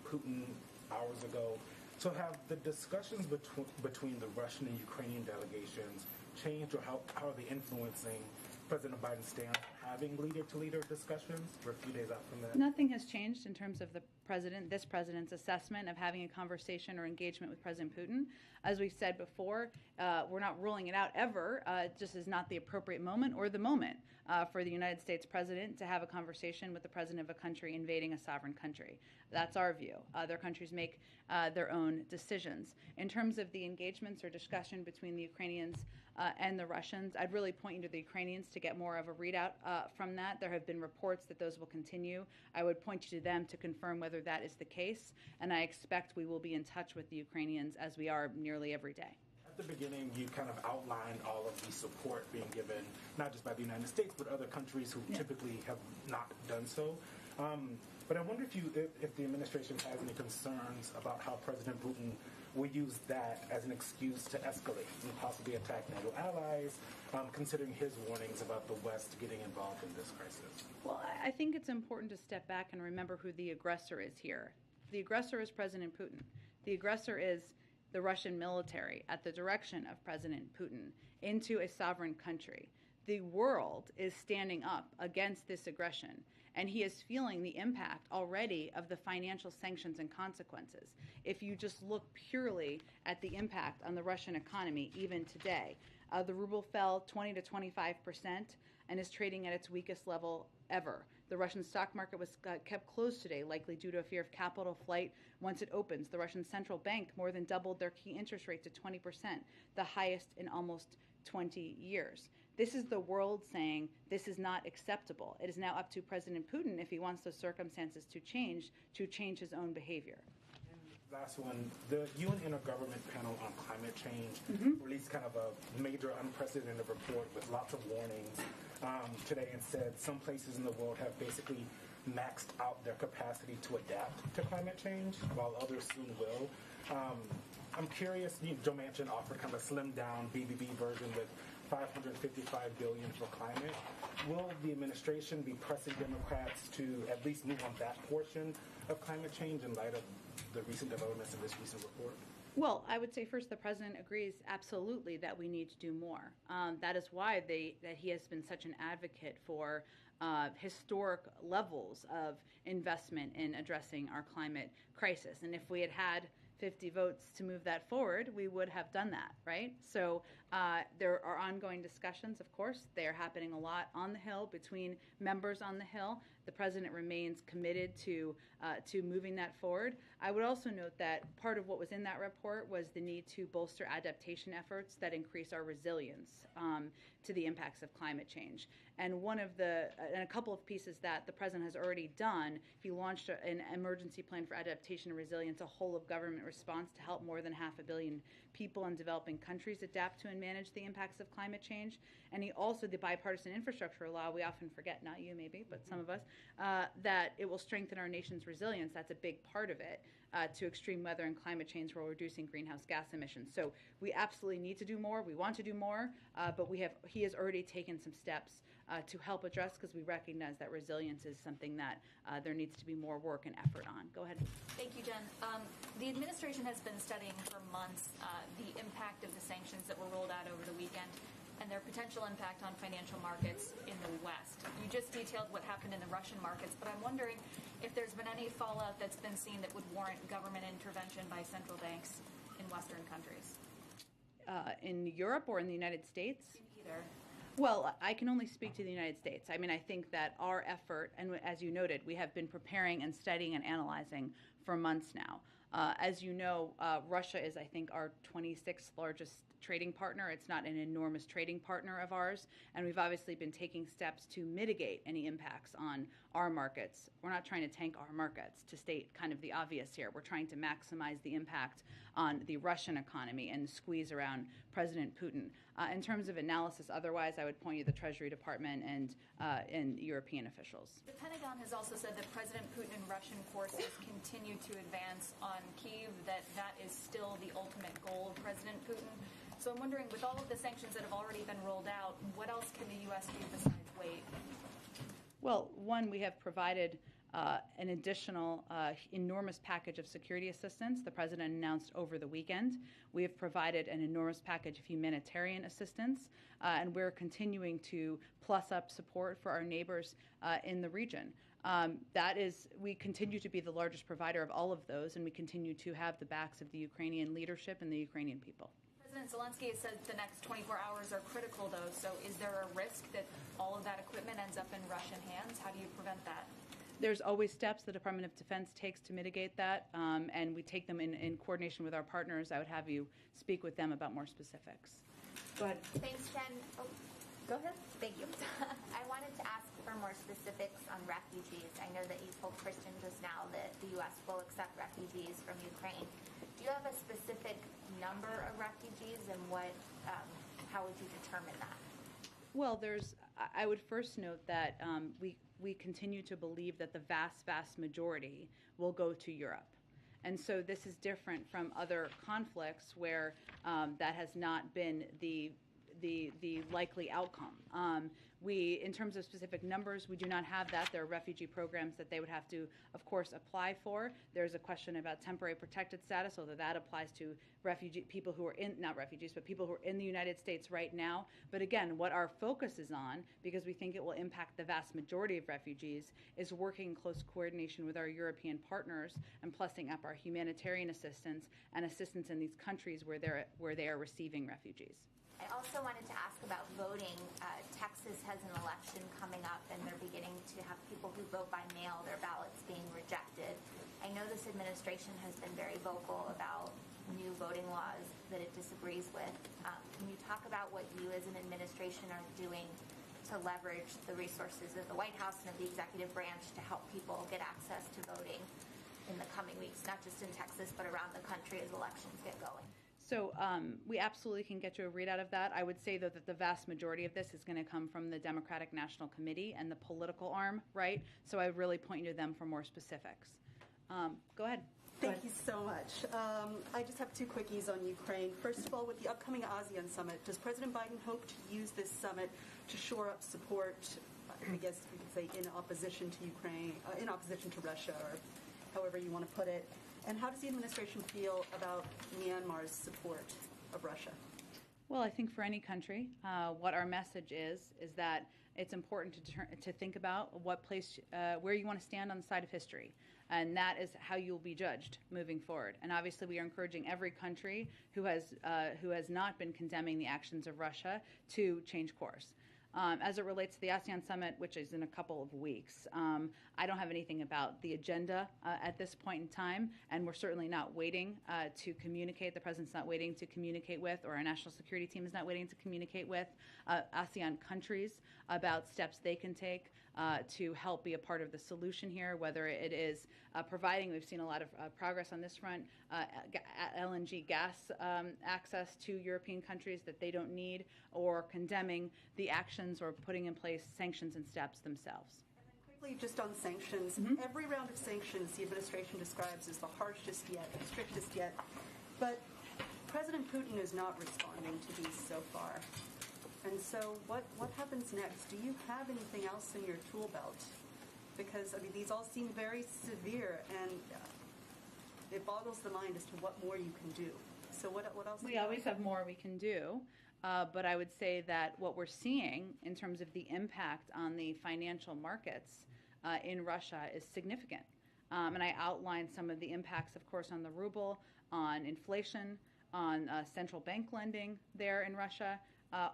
M: Putin hours ago. So have the discussions between the Russian and Ukrainian delegations changed, or how are they influencing President Biden's stance, having leader-to-leader discussions? We're a few days out from that.
D: Nothing has changed in terms of this president's assessment of having a conversation or engagement with President Putin. As we've said before, we're not ruling it out ever. It just is not the appropriate moment or the moment for the United States president to have a conversation with the president of a country invading a sovereign country. That's our view. Other countries make their own decisions. In terms of the engagements or discussion between the Ukrainians and the Russians, I'd really point you to the Ukrainians to get more of a readout from that. There have been reports that those will continue. I would point you to them to confirm whether that is the case, and I expect we will be in touch with the Ukrainians as we are nearly every day.
M: At the beginning, you kind of outlined all of the support being given, not just by the United States, but other countries who typically have not done so. But I wonder if the administration has any concerns about how President Putin will use that as an excuse to escalate and possibly attack NATO allies, considering his warnings about the West getting involved in this crisis.
D: Well, I think it's important to step back and remember who the aggressor is here. The aggressor is President Putin. The aggressor is the Russian military at the direction of President Putin into a sovereign country. The world is standing up against this aggression, and he is feeling the impact already of the financial sanctions and consequences. If you just look purely at the impact on the Russian economy, even today, the ruble fell 20 to 25% and is trading at its weakest level ever. The Russian stock market was kept closed today, likely due to a fear of capital flight once it opens. The Russian central bank more than doubled their key interest rate to 20%, the highest in almost 20 years. This is the world saying this is not acceptable. It is now up to President Putin, if he wants those circumstances to change his own behavior.
M: Last one, the UN Intergovernment Panel on Climate Change released kind of a major unprecedented report with lots of warnings today, and said some places in the world have basically maxed out their capacity to adapt to climate change, while others soon will. I'm curious, Joe Manchin offered kind of a slimmed down BBB version with $555 billion for climate. Will the administration be pressing Democrats to at least move on that portion of climate change in light of the recent developments in this recent report?
D: Well, I would say first the president agrees absolutely that we need to do more. That is why that he has been such an advocate for historic levels of investment in addressing our climate crisis. And if we had had 50 votes to move that forward, we would have done that, right? So there are ongoing discussions, of course. They are happening a lot on the Hill between members on the Hill. The president remains committed to moving that forward. I would also note that part of what was in that report was the need to bolster adaptation efforts that increase our resilience to the impacts of climate change. And a couple of pieces that the president has already done, he launched an emergency plan for adaptation and resilience, a whole of government response to help more than 500 million people in developing countries adapt to and manage the impacts of climate change. And he also, the bipartisan infrastructure law, we often forget, not you maybe, but some of us, that it will strengthen our nation's resilience. That's a big part of it, to extreme weather and climate change while reducing greenhouse gas emissions. So we absolutely need to do more. We want to do more, but he has already taken some steps to help address, because we recognize that resilience is something that there needs to be more work and effort on. Go ahead.
J: Thank you, Jen. The administration has been studying for months the impact of the sanctions that were rolled out over the weekend and their potential impact on financial markets in the West. You just detailed what happened in the Russian markets, but I'm wondering if there's been any fallout that's been seen that would warrant government intervention by central banks in Western countries.
D: In Europe or in the United States?
J: In either.
D: Well, I can only speak to the United States. I mean, I think that our effort, and as you noted, we have been preparing and studying and analyzing for months now. As you know, Russia is, I think, our 26th largest trading partner. It's not an enormous trading partner of ours, and we've obviously been taking steps to mitigate any impacts on our markets. We're not trying to tank our markets, to state kind of the obvious here. We're trying to maximize the impact on the Russian economy and squeeze around President Putin. In terms of analysis, otherwise, I would point you to the Treasury Department and European officials.
J: The Pentagon has also said that President Putin and Russian forces continue to advance on Kyiv, that is still the ultimate goal of President Putin. So I'm wondering, with all of the sanctions that have already been rolled out, what else can the U.S. do besides wait?
D: Well, one, we have provided an additional enormous package of security assistance the president announced over the weekend. We have provided an enormous package of humanitarian assistance, and we're continuing to plus up support for our neighbors in the region. We continue to be the largest provider of all of those, and we continue to have the backs of the Ukrainian leadership and the Ukrainian people.
J: President Zelensky has said the next 24 hours are critical, though, so is there a risk that all of that equipment ends up in Russian hands? How do you prevent that?
D: There's always steps the Department of Defense takes to mitigate that, and we take them in coordination with our partners. I would have you speak with them about more specifics. Go ahead.
N: Thanks, Jen. Oh, go ahead. Thank you. I wanted to ask for more specifics on refugees. I know that you told Kristen just now that the U.S. will accept refugees from Ukraine. Do you have a specific number of refugees, and how would you determine that?
D: Well, I would first note that we continue to believe that the vast majority will go to Europe. And so this is different from other conflicts where that has not been the likely outcome. In terms of specific numbers, we do not have that. There are refugee programs that they would have to, of course, apply for. There's a question about temporary protected status, although that applies to people who are not refugees, but people who are in the United States right now. But again, what our focus is on, because we think it will impact the vast majority of refugees, is working in close coordination with our European partners and plussing up our humanitarian assistance and assistance in these countries where they are receiving refugees.
N: I also wanted to ask about voting. Texas has an election coming up, and they're beginning to have people who vote by mail, their ballots being rejected. I know this administration has been very vocal about new voting laws that it disagrees with. Can you talk about what you as an administration are doing to leverage the resources of the White House and of the executive branch to help people get access to voting in the coming weeks, not just in Texas, but around the country as elections get going?
D: So we absolutely can get you a readout of that. I would say, though, that the vast majority of this is going to come from the Democratic National Committee and the political arm, right? So I really point you to them for more specifics. Go ahead.
O: Thank you so much. I just have two quickies on Ukraine. First of all, with the upcoming ASEAN summit, does President Biden hope to use this summit to shore up support, I guess we could say, in opposition to Ukraine, in opposition to Russia, or however you want to put it? And how does the administration feel about Myanmar's support of Russia?
D: Well, I think for any country, what our message is that it's important to think about what place, where you want to stand on the side of history. And that is how you'll be judged moving forward. And obviously, we are encouraging every country who has not been condemning the actions of Russia to change course. As it relates to the ASEAN summit, which is in a couple of weeks, I don't have anything about the agenda at this point in time, and we're certainly not waiting to communicate. The president's not waiting to communicate with, or our national security team is not waiting to communicate with ASEAN countries about steps they can take to help be a part of the solution here, whether it is providing, we've seen a lot of progress on this front, LNG gas access to European countries that they don't need, or condemning the actions or putting in place sanctions and steps themselves.
O: Quickly, just on sanctions, every round of sanctions the administration describes as the harshest yet, the strictest yet, but President Putin is not responding to these so far. And so what happens next? Do you have anything else in your tool belt? Because, I mean, these all seem very severe, and it boggles the mind as to what more you can do. So what else?
D: We always have more we can do, but I would say that what we're seeing in terms of the impact on the financial markets in Russia is significant. And I outlined some of the impacts, of course, on the ruble, on inflation, on central bank lending there in Russia.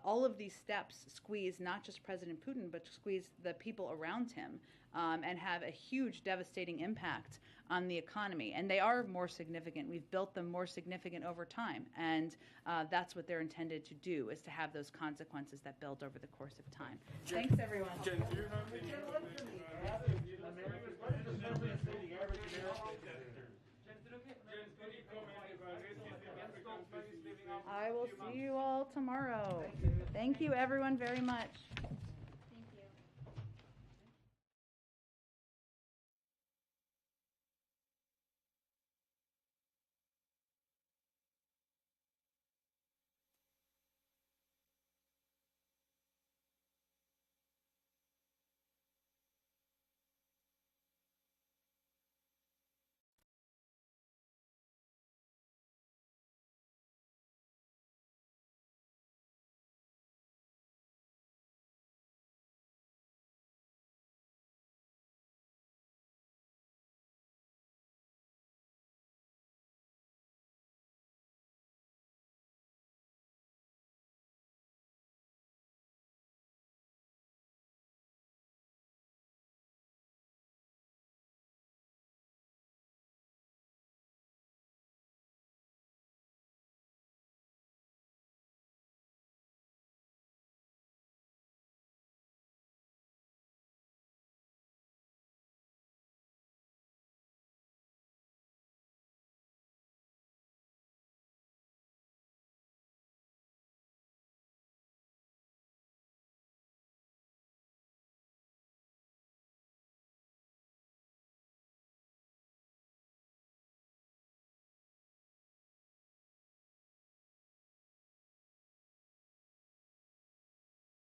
D: All of these steps squeeze not just President Putin, but squeeze the people around him and have a huge devastating impact on the economy. And they are more significant. We've built them more significant over time. And that's what they're intended to do, is to have those consequences that build over the course of time.
M: Jen,
D: thanks, everyone.
M: Jen, do you have any
D: I will see you all tomorrow. Thank you, everyone, very much.